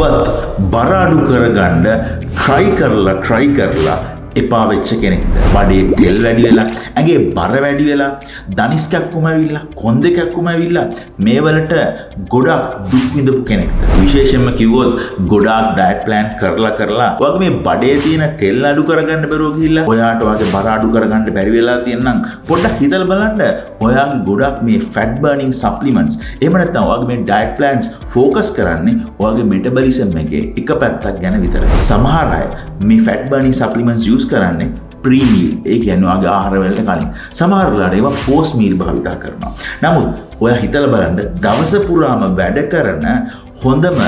ඔබත් බර අඩු කරගන්න try කරලා එපා වෙච්ච කෙනෙක්ද? බඩේ තෙල් වැඩි වෙලා, ඇඟේ බර වැඩි වෙලා, දනිස් කැක්කුම ඇවිල්ලා, කොන්දේ කැක්කුම ඇවිල්ලා මේ වලට ගොඩක් දුක් විඳපු කෙනෙක්ද? විශේෂයෙන්ම කිව්වොත් ගොඩාක් ඩයට් ප්ලෑන් කරලා ඔයාගේ මේ බඩේ තියෙන තෙල් අඩු කරගන්න බැරුව ගිහිල්ලා ඔයාට ඔයාගේ බර අඩු කරගන්න බැරි වෙලා තියෙනනම් පොඩ්ඩක් හිතලා බලන්න ඔයාගේ ගොඩක් මේ fat burning supplements එහෙම නැත්නම් ඔයාගේ මේ ඩයට් ප්ලෑන්ස් ફોකස් කරන්නේ ඔයාගේ මෙටබොලිසම් එකේ එක පැත්තක් ගැන විතරයි. සමහර අය මේ fat burning supplements use කරන්නේ ප්‍රීමීල්, ඒ කියන්නේ ඔයාගේ ආහාර වලට කලින්. සමහර වෙලාවට ඒවා පෝස්ට් මීල් භාවිතා කරනවා. නමුත් ඔයා හිතලා බලන්න දවස පුරාම වැඩ කරන හොඳම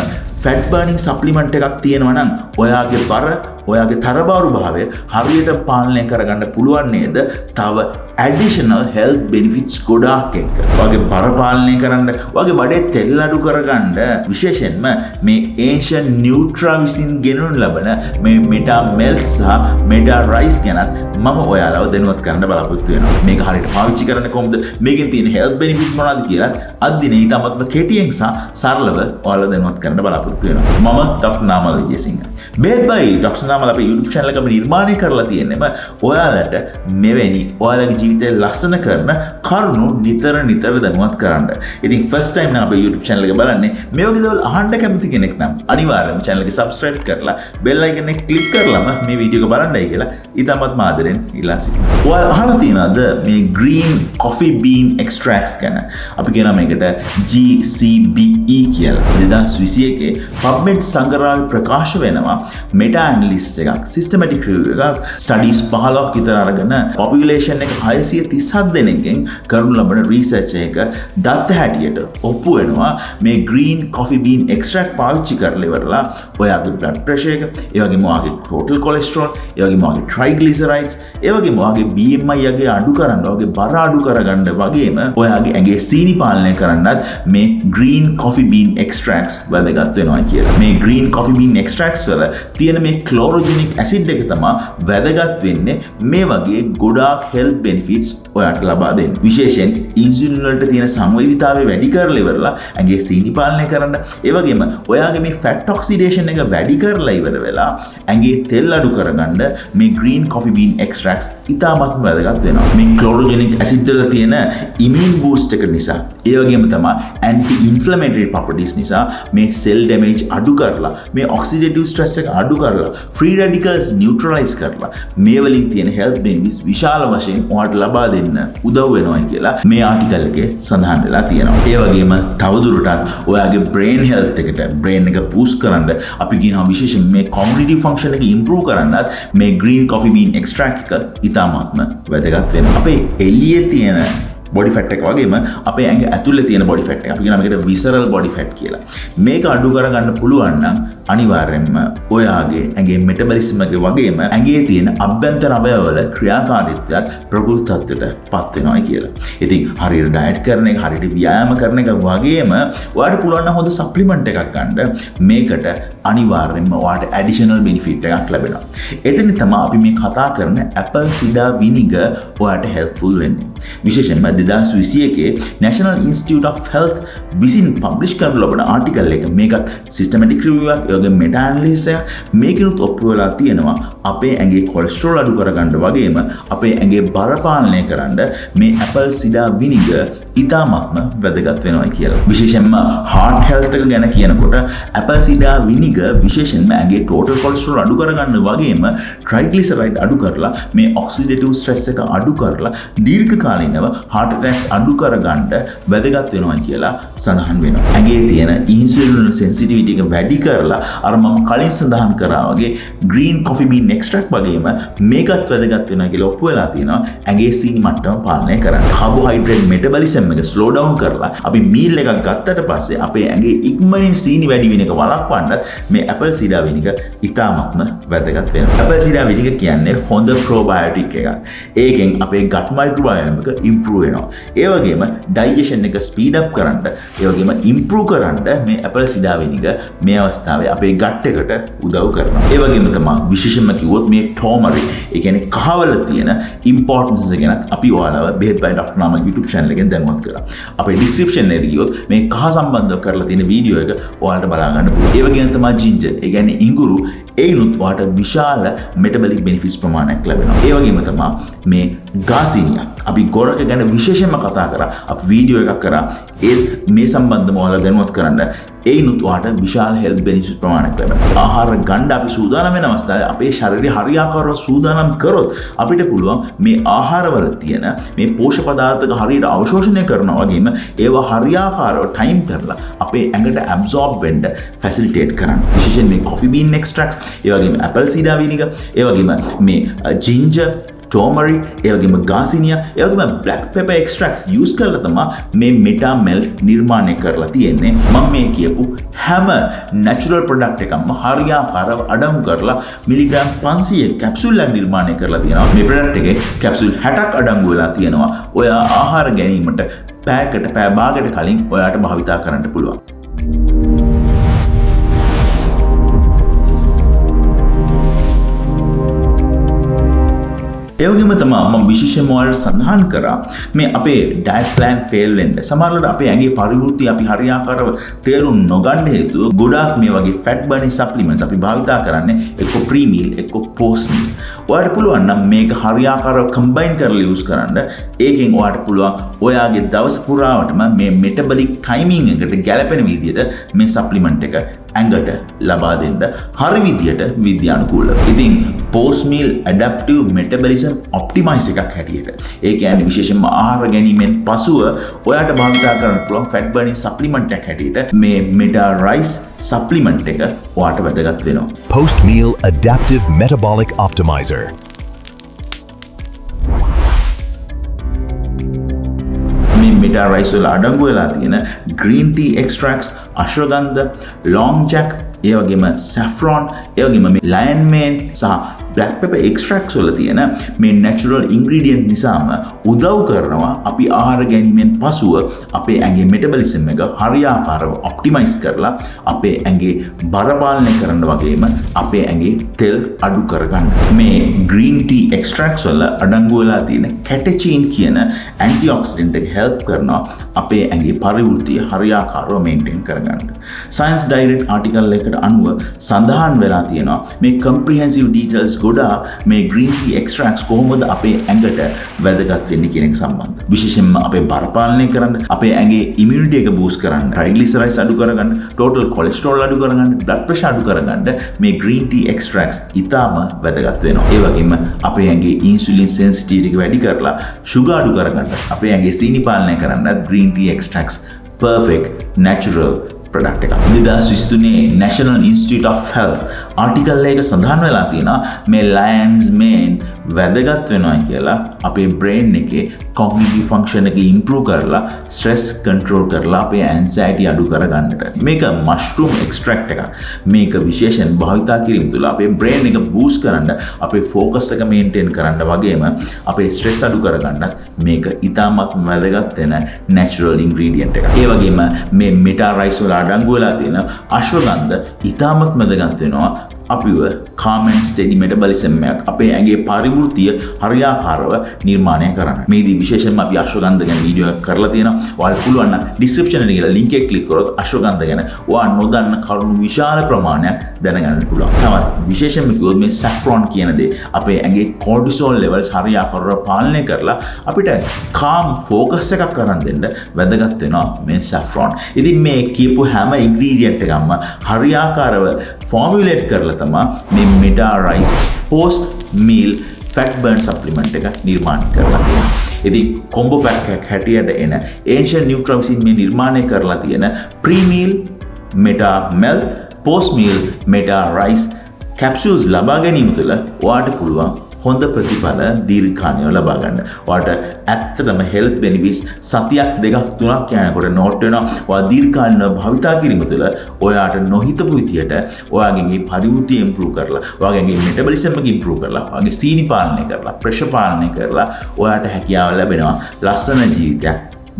fat burning supplement එකක් තියෙනවා නම් ඔයාගේ බර, ඔයාගේ තරබාරු භාවය හරියට පාලනය කරගන්න පුළුවන් නේද? තව additional health benefits ගොඩාක් එක්ක. ඔයාගේ බර පාලනය කරන්න, ඔයාගේ බඩේ තෙල් අඩු කරගන්න, විශේෂයෙන්ම මේ ancient nutra විසින් ගෙනු ලබන මේ meta milk සහ meta rice ගැනත් මම ඔයාලව දැනුවත් කරන්න බලාපොරොත්තු වෙනවා. මේක හරියට පාවිච්චි කරන්න කොහොමද? මේකෙන් තියෙන health benefits මොනවද කියලා අද දිනේ ඊටමත්ම කෙටියෙන් සහ සරලව ඔයාලව දැනුවත් කරන්න බලාපොරොත්තු වෙනවා. මම ඩොක්ටර් නාමල් විජේසිංහ. බෙහෙත් බයි ඩොක්ටර් නාමල් අපේ YouTube channel එක අපි නිර්මාණය කරලා තියෙන්නම ඔයාලට මෙවැනි ඔයාලගේ ජීවිතේ ලස්සන කරන කරුණු නිතර දැනුවත් කරන්න. ඉතින් first time නම් අපේ YouTube channel එක බලන්නේ මේ වගේ දේවල් අහන්න කැමති කෙනෙක් නම් අනිවාර්යයෙන්ම channel එක subscribe කරලා bell icon එක click කරලාම මේ වීඩියෝ එක බලන්නයි කියලා ඉතාමත් ආදරෙන් ඉල්ලා සිටිනවා. ඔයාලා අහලා තියෙනවද මේ green coffee bean extracts ගැන? අපි කියනවා මේකට GCBE කියලා. 2021 PubMed සංග්‍රහයේ ප්‍රකාශ වෙනවා meta analysis එකක්, systematic review එකක්, studies 15ක් විතර අරගෙන population එක 637 දෙනෙක්ගෙන් කරනු ලබන රිසර්ච් එක දත්ත හැටියට ඔප්පු වෙනවා මේ green coffee bean extract පාවිච්චි කරලා ඉවරලා ඔයාගේ blood pressure එක, ඒ වගේම ඔයාගේ total cholesterol, ඒ වගේම ඔයාගේ triglycerides, ඒ වගේම ඔයාගේ BMI යගේ අඩු කරන්න, ඔයාගේ බර අඩු කරගන්න වගේම ඔයාගේ ඇඟේ සීනි පාලනය කරන්නත් මේ green coffee bean extracts වැදගත් වෙනවා කියලා. මේ green coffee bean extracts වල තියෙන මේ chlorogenic acid එක තමයි වැදගත් වෙන්නේ මේ වගේ ගොඩාක් health benefits ඔයාට ලබා දෙන්න. විශේෂයෙන් ඉන්සුලින් වලට තියෙන සංවේදීතාවය වැඩි කරලා ඉවරලා ඇඟේ සීනි පාලනය කරන්න, ඒ වගේම ඔයාගේ මේ fat oxidation එක වැඩි කරලා ඉවර වෙලා ඇඟේ තෙල් අඩු කරගන්න මේ green coffee bean extracts ඉතාමත්ම වැදගත් වෙනවා. මේ chlorogenic acid වල තියෙන immune boost එක නිසා, ඒ වගේම තමයි anti inflammatory properties නිසා මේ cell damage අඩු කරලා, මේ oxidative stress එක අඩු කරලා, free radicals neutralize කරලා මේ වලින් තියෙන health benefits විශාල වශයෙන් ඔයාට ලබා දෙන්න උදව් වෙනවා කියලා මේ ආටිකල් එකේ සඳහන් වෙලා තියෙනවා. ඒ වගේම තවදුරටත් ඔයාගේ brain health එකට, brain එක boost කරන්න අපි කියනවා විශේෂයෙන් මේ cognitive function එක improve කරන්නත් මේ green coffee bean extract එක ඉතාමත්ම වැදගත් වෙනවා. අපේ එළියේ තියෙන body fat එක වගේම අපේ ඇඟ ඇතුලේ තියෙන body fat එක අපි කියනවා මේකට visceral body fat කියලා. මේක අඩු කරගන්න පුළුවන් නම් අනිවාර්යයෙන්ම ඔයාගේ ඇඟේ metabolism එක වගේම ඇඟේ තියෙන අභ්‍යන්තර අවයවවල ක්‍රියාකාරීත්වයත් ප්‍රකෘති තත්ත්වයට පත් වෙනවා කියලා. ඉතින් හරියට ඩයට් කරන එක, හරියට ව්‍යායාම කරන එක වගේම ඔයාලට පුළුවන් නම් හොඳ සප්ලිමන්ට් එකක් ගන්න. මේකට අනිවාර්යයෙන්ම ඔයාලට ඇඩිෂනල් බෙනිෆිට් එකක් ලැබෙනවා. එතන තමයි අපි මේ කතා කරන apple cider vinegar ඔයාලට helpful වෙන්නේ. විශේෂයෙන්ම 2021 National Institute of Health විසින් පබ්ලිෂ් කරන ලබන ආටිකල් එක මේකත් සිස්ටමැටික් රිවිව් එකක්, ඒ වගේම මෙටා ඇනලිසිස් එකක්. මේකෙනුත් ඔප්පු වෙලා තියෙනවා අපේ ඇඟේ කොලෙස්ටරෝල් අඩු කරගන්න වගේම අපේ ඇඟේ බර පාලනය කරන්න මේ apple cider vinegar ඉතාමත්ම වැදගත් වෙනවා කියලා. විශේෂයෙන්ම heart health එක ගැන කියනකොට apple cider vinegar විශේෂයෙන්ම ඇඟේ total cholesterol අඩු කරගන්න වගේම triglyceride අඩු කරලා මේ oxidative stress එක අඩු කරලා දීර්ඝ කාලිනව heart attacks අඩු කරගන්න වැදගත් වෙනවා කියලා සඳහන් වෙනවා. ඇඟේ තියෙන insulin sensitivity එක වැඩි කරලා අර මම කලින් සඳහන් කරා වගේ green coffee bean extract වගේම මේකත් වැදගත් වෙනවා කියලා ඔප්පු වෙලා තියෙනවා. ඇඟේ සීනි මට්ටම පාලනය කරන්න. carbohydrate metabolism එක slow down කරලා අපි meal එකක් ගත්තට පස්සේ අපේ ඇඟේ ඉක්මනින් සීනි වැඩි වෙන එක වළක්වන්නත් මේ apple cider vinegar ඉතාමත්ම වැදගත් වෙනවා. apple cider vinegar කියන්නේ හොඳ probiotic එකක්. ඒකෙන් අපේ gut microbiome එක improve වෙනවා. ඒ වගේම digestion එක speed up කරන්න, ඒ වගේම improve කරන්න මේ apple cider vinegar මේ අවස්ථාවේ අපේ gut එකට උදව් කරනවා. ඒ වගේම තමයි විශේෂයෙන්ම කිව්වොත් මේ ටර්මරික් ඒ කියන්නේ කහවල තියෙන ඉම්පෝටන්ස් එක ගැන අපි ඔයාලව බෙහෙත් බයි ඩොක්ටර් නාමක YouTube channel එකෙන් දැනුවත් කරා. අපේ description එකේ ගියොත් මේ කහ සම්බන්ධව කරලා තියෙන වීඩියෝ එක ඔයාලට බලා ගන්න පුළුවන්. ඒ වගේම තමයි ginger. ඒ කියන්නේ ඉඟුරු ඒනුත් ඔයාලට විශාල මෙටබොලික් බෙනිෆිට්ස් ප්‍රමාණයක් ලැබෙනවා. ඒ වගේම තමයි මේ ගාසිනියා. අපි ගොරක ගැන විශේෂයෙන්ම කතා කරා. අපි වීඩියෝ එකක් කරා. ඒත් මේ සම්බන්ධව ඔයාලා දැනුවත් කරන්න ඒනුත් ඔයාලට විශාල හෙල්ත් බෙනිෆිට්ස් ප්‍රමාණයක් ලැබෙනවා. ආහාර ගන්න අපි සූදානම් වෙන අවස්ථාවේ අපේ ශරීරය හරියාකාරව සූදානම් කරොත් අපිට පුළුවන් මේ ආහාරවල තියෙන මේ පෝෂක පදාර්ථක හරියට අවශෝෂණය කරනවා වගේම ඒවා හරියාකාරව ටයිම් කරලා අපේ ඇඟට ඇබ්සෝබ් වෙන්න ෆැසිලිටේට් කරන්න. විශේෂයෙන් මේ කොෆි බීන් එක්ස්ට්‍රැක්ට්, ඒ වගේම ඇපල් සීඩා විනිගර්, ඒ වගේම මේ ජින්ජර්, ටර්මරික්, ඒ වගේම ගාසිනියා, ඒ වගේම බ්ලැක් පෙපර් එක්ස්ට්‍රැක්ට්ස් යූස් කරලා තමයි මේ මෙටා මෙල්ට් නිර්මාණය කරලා තියෙන්නේ. මම මේ කියපු හැම නැචරල් ප්‍රොඩක්ට් එකක්ම හරියාකාරව අඩංගු කරලා මිලිග්‍රෑම් 500 කැප්සූල් එකක් නිර්මාණය කරලා තියෙනවා. මේ ප්‍රොඩක්ට් එකේ කැප්සූල් 60ක් අඩංගු වෙලා තියෙනවා. ඔයා ආහාර ගැනීමට පැය භාගයකට කලින් ඔයාට භාවිතා කරන්න පුළුවන්. ඒ වගේම තමයි මම විශේෂයෙන්ම ඔයාලට සඳහන් කරා මේ අපේ ඩයට් ප්ලෑන් ෆේල් වෙන්න සමහරවිට අපේ ඇඟේ පරිවෘත්ති අපි හරියාකාරව තේරුම් නොගන්න හේතුව ගොඩාක් මේ වගේ ෆැට් බර්නින් සප්ලිමන්ට්ස් අපි භාවිතා කරන්නේ එක්ක ප්‍රී මීල් එක්ක පෝස්ට් මීල්. ඔයාලට පුළුවන් නම් මේක හරියාකාරව කම්බයින් කරලා යූස් කරන්න. ඒකෙන් ඔයාලට පුළුවන් ඔයාගේ දවස පුරාවටම මේ මෙටබොලික් ටයිමින් එකට ගැලපෙන විදිහට මේ සප්ලිමන්ට් එක ඇඟට ලබා දෙන්න හරි විදියට විද්‍යානුකූලව. ඉතින් post meal adaptive metabolism optimize එකක් හැටියට. ඒ කියන්නේ විශේෂයෙන්ම ආහාර ගැනීමෙන් පසුව ඔයාට භාවිතා කරන්න පුළුවන් fat burning supplement එකක් හැටියට මේ Meta Rice supplement එක ඔයාට වැදගත් වෙනවා. Post meal adaptive metabolic optimizer. මේ Meta Rice වල අඩංගු වෙලා තියෙන green tea extracts, ashwagandha, long jack, ඒ වගේම saffron, ඒ වගේම මේ lion mane සහ black pepper extracts වල තියෙන මේ natural ingredient නිසාම උදව් කරනවා අපි ආහාර ගැනීමෙන් පසුව අපේ ඇඟේ metabolism එක හරියාකාරව optimize කරලා අපේ ඇඟේ බර පාලනය කරන්න වගේම අපේ ඇඟේ තෙල් අඩු කරගන්න. මේ green tea extracts වල අඩංගු වෙලා තියෙන catechin කියන antioxidant එක help කරනවා අපේ ඇඟේ පරිවෘත්තිය හරියාකාරව maintain කරගන්න. Science Direct article එකකට අනුව සඳහන් වෙලා තියෙනවා මේ comprehensive details ගොඩාක් මේ green tea extracts කොහොමද අපේ ඇඟට වැදගත් වෙන්නේ කියන එක සම්බන්ධ. විශේෂයෙන්ම අපේ බර පාලනය කරන්න, අපේ ඇඟේ immunity එක boost කරන්න, triglycerides අඩු කරගන්න, total cholesterol අඩු කරගන්න, blood pressure අඩු කරගන්න මේ green tea extracts ඉතාම වැදගත් වෙනවා. ඒ වගේම අපේ ඇඟේ insulin sensitivity එක වැඩි කරලා sugar අඩු කරගන්න, අපේ ඇඟේ සීනි පාලනය කරන්නත් green tea extracts perfect natural product එකක්. 2023 National Institute of Health ආටිකල් එක සඳහන් වෙලා තියෙනවා මේ lion's mane වැදගත් වෙනවා කියලා අපේ brain එකේ cognitive function එක improve කරලා stress control කරලා අපේ anxiety අඩු කරගන්නට. මේක mushroom extract එකක්. මේක විශේෂයෙන් භාවිතා කිරීම තුළ අපේ brain එක boost කරන්න, අපේ focus එක maintain කරන්න වගේම අපේ stress අඩු කරගන්නත් මේක ඉතාමත් වැදගත් වෙන natural ingredient එකක්. ඒ වගේම මේ Meta Rice වල අඩංගු වෙලා තියෙන අශ්වගන්ධ ඉතාමත් වැදගත් වෙනවා අපිව calm and steady metabolism එකක් අපේ ඇඟේ පරිවෘත්තිය හරියාකාරව නිර්මාණය කරන්න. මේදී විශේෂයෙන්ම අපි අශ්වගන්ධ ගැන වීඩියෝ එකක් කරලා තියෙනවා. ඔයාලට පුළුවන් නම් description එකේ ගිහලා link එක click කරොත් අශ්වගන්ධ ගැන ඔයා නොදන්න කරුණු විශාල ප්‍රමාණයක් දැනගන්න පුළුවන්. තවත් විශේෂයෙන්ම කිව්වොත් මේ saffron කියන දේ අපේ ඇඟේ cortisol levels හරියාකාරව පාලනය කරලා අපිට calm focus එකක් කරන් දෙන්න වැදගත් වෙනවා මේ saffron. ඉතින් මේ කියපු හැම ingredient එකක්ම හරියාකාරව formulate කරලා තමයි මේ Meta Rice post meal fat burn supplement එක නිර්මාණය කරලා තියෙනවා. ඉතින් combo pack එකක් හැටියට එන ancient nutrition මේ නිර්මාණය කරලා තියෙන pre meal Meta Melt post meal Meta Rice capsules ලබා ගැනීම තුළ ඔයාට පුළුවන් හොඳ ප්‍රතිඵල දීර්ඝකාලීනව ලබා ගන්න. ඔයාට ඇත්තටම health benefits සතියක් දෙකක් තුනක් යනකොට note වෙනවා. ඔයා දීර්ඝකාලීනව භාවිතා කිරීම තුළ ඔයාට නොහිතපු විදියට ඔයාගේ පරිවෘත්තිය improve කරලා, ඔයාගේ metabolism එක improve කරලා, ඔයාගේ සීනි පාලනය කරලා, pressure පාලනය කරලා ඔයාට හැකියාව ලැබෙනවා ලස්සන ජීවිතයක්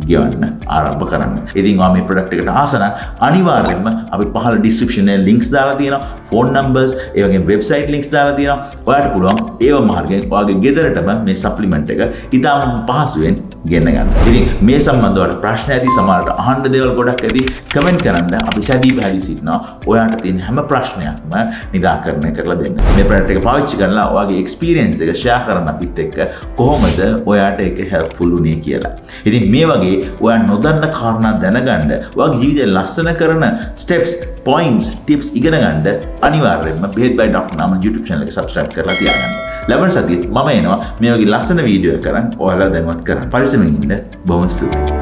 ගෙවන්න ආරම්භ කරන්න. ඉතින් ඔයා මේ ප්‍රොඩක්ට් එකට ආස නම් අනිවාර්යෙන්ම අපි පහළ ඩිස්ක්‍රිප්ෂන් එකේ ලින්ක්ස් දාලා තියෙනවා, ෆෝන් නම්බර්ස්, ඒ වගේම වෙබ්සයිට් ලින්ක්ස් දාලා තියෙනවා. ඔයාලට පුළුවන් ඒව මාර්ගයෙන් ඔයාගේ ගෙදරටම මේ සප්ලිමන්ට් එක ඉතාම පහසුවෙන් ගෙන්න ගන්න. ඉතින් මේ සම්බන්ධව ඔයාලට ප්‍රශ්න ඇති, සමහරට අහන්න දේවල් ගොඩක් ඇති, කමෙන්ට් කරන්න. අපි සැදී පැහැදී සිටිනවා ඔයාලට තියෙන හැම ප්‍රශ්නයක්ම නිරාකරණය කරලා දෙන්න. මේ ප්‍රොඩක්ට් එක පාවිච්චි කරලා ඔයාගේ එක්ස්පීරියන්ස් එක ෂෙයා කරන්න අපිත් එක්ක කොහොමද ඔයාට ඒක හෙල්ප්ෆුල් උනේ කියලා. ඉතින් මේ වගේ ඔයා නොදන්න කාරණා දැනගන්න, ඔයාගේ ජීවිතය ලස්සන කරන ස්ටෙප්ස්, පොයින්ට්ස්, ටිප්ස් ඉගෙන ගන්න අනිවාර්යයෙන්ම බෙහෙත් බයි ඩොක්ටර් නම් YouTube channel එක subscribe කරලා තියාගන්න. ලබන සතියේ මම එනවා මේ වගේ ලස්සන වීඩියෝ එකක් කරන් ඔයාලා දැනුවත් කරන්න. පරිස්සමින් ඉන්න. බොහොම ස්තුතියි.